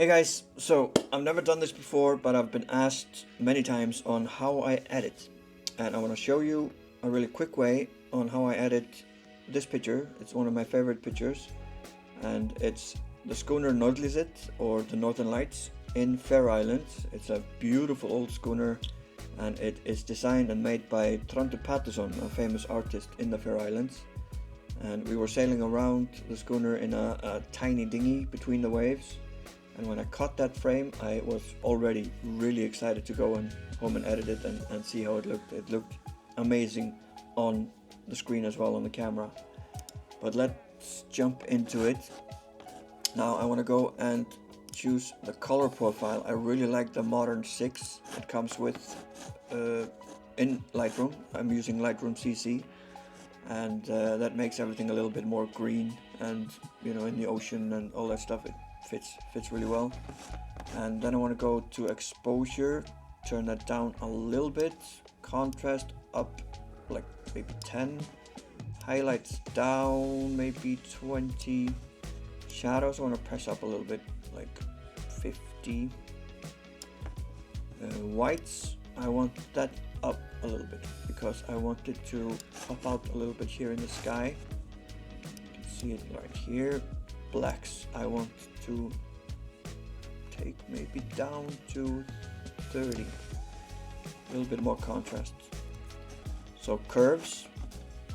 Hey guys, so I've never done this before, but I've been asked many times on how I edit. And I want to show you a really quick way on how I edit this picture. It's one of my favorite pictures, and it's the schooner Norðlýsið, or the Northern Lights, in Faroe Islands. It's a beautiful old schooner, and it is designed and made by Tróndur Patterson, a famous artist in the Faroe Islands. And we were sailing around the schooner in a tiny dinghy between the waves. And when I caught that frame, I was already really excited to go home and edit it and see how it looked. It looked amazing on the screen as well, on the camera. But let's jump into it. Now I want to go and choose the color profile. I really like the Modern 6 it comes with in Lightroom. I'm using Lightroom CC, and that makes everything a little bit more green, and in the ocean and all that stuff, it fits really well. And then I want to go to exposure, turn that down a little bit, contrast up like maybe 10, highlights down maybe 20, shadows I want to press up a little bit, like 50, whites I want that up a little bit because I want it to pop out a little bit here in the sky. You can see it right here. Blacks I want to take maybe down to 30, a little bit more contrast. So curves,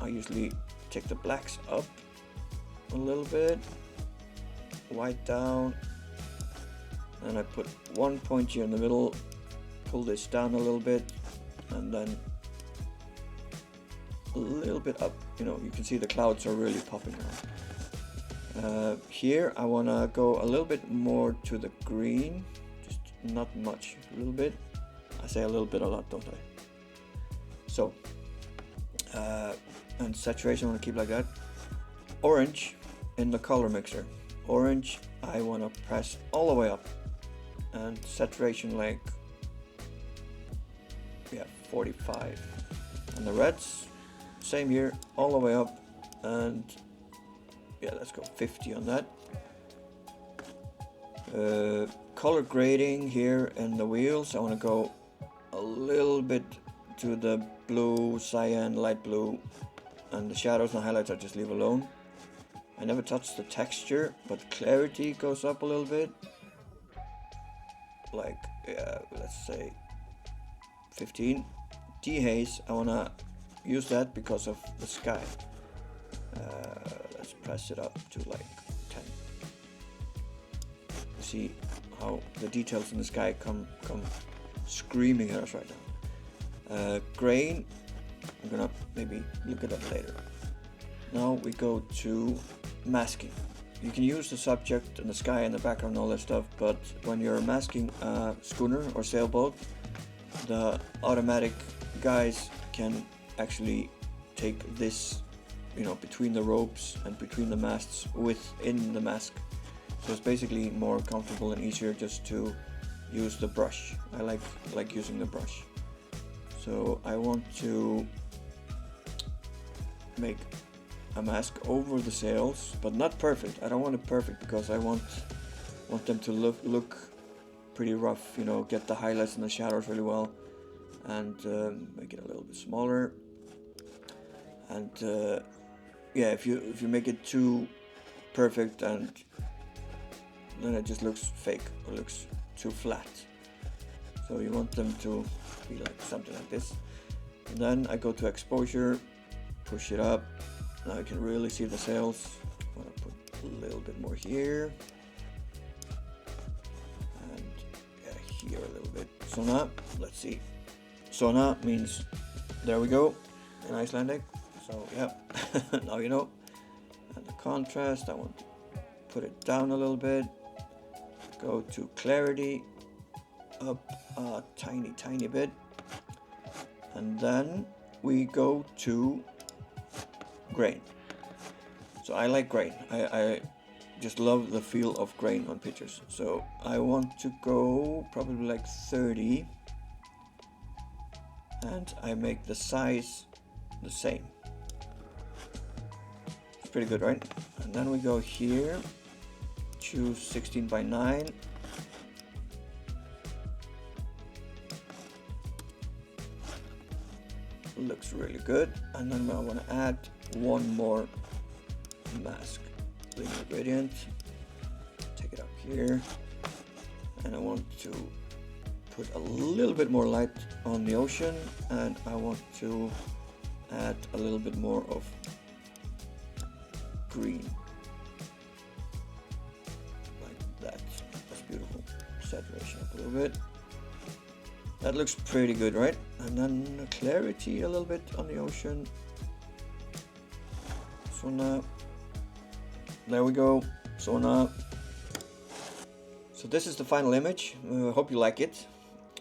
I usually take the blacks up a little bit, white down, and I put one point here in the middle, pull this down a little bit, and then a little bit up. You can see the clouds are really popping out. Here I want to go a little bit more to the green, just not much, a little bit. I say a little bit a lot, don't I? So, and saturation I want to keep like that. Orange in the color mixer. Orange I want to press all the way up, and saturation like 45. And the reds, same here, all the way up, and let's go 50 on that. Color grading here in the wheels, I want to go a little bit to the blue, cyan, light blue, and the shadows and highlights I just leave alone. I never touch the texture, but clarity goes up a little bit, like let's say 15. Dehaze, I want to use that because of the sky. Let's press it up to like 10. See how the details in the sky come screaming at us right now. Grain, I'm gonna maybe look at that later. Now we go to masking. You can use the subject and the sky in the background and all that stuff, but when you're masking a schooner or sailboat, the automatic guys can actually take this between the ropes and between the masts within the mask. So it's basically more comfortable and easier just to use the brush. I like using the brush. So I want to make a mask over the sails, but not perfect. I don't want it perfect because I want them to look pretty rough, get the highlights and the shadows really well, and make it a little bit smaller. And if you make it too perfect, and then it just looks fake or looks too flat. So you want them to be like something like this. And then I go to exposure, push it up. Now you can really see the sails. I want to put a little bit more here, and here a little bit. Sona, let's see. Sona means there we go in Icelandic. So now you know. And the contrast, I want to put it down a little bit. Go to clarity, up a tiny bit. And then we go to grain. So I like grain. I just love the feel of grain on pictures. So I want to go probably like 30. And I make the size the same. Pretty good, right? And then we go here, choose 16:9, looks really good. And then I want to add one more mask, linear gradient, take it up here, and I want to put a little bit more light on the ocean, and I want to add a little bit more of green, like that. That's beautiful. Saturation up a little bit. That looks pretty good, right? And then clarity a little bit on the ocean. So now, there we go. So now, so this is the final image. Hope you like it.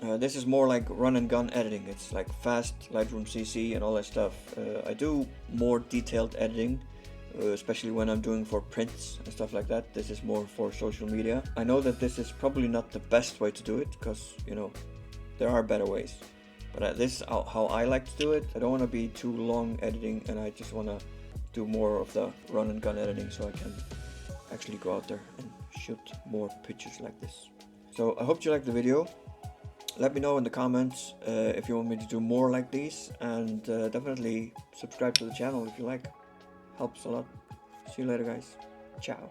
This is more like run and gun editing. It's like fast Lightroom CC and all that stuff. I do more detailed editing, especially when I'm doing for prints and stuff like that. This is more for social media. I know that this is probably not the best way to do it, because, you know, there are better ways. But this is how I like to do it. I don't want to be too long editing, and I just want to do more of the run and gun editing so I can actually go out there and shoot more pictures like this. So I hope you liked the video. Let me know in the comments if you want me to do more like these, and definitely subscribe to the channel if you like. Helps a lot. See you later, guys. Ciao.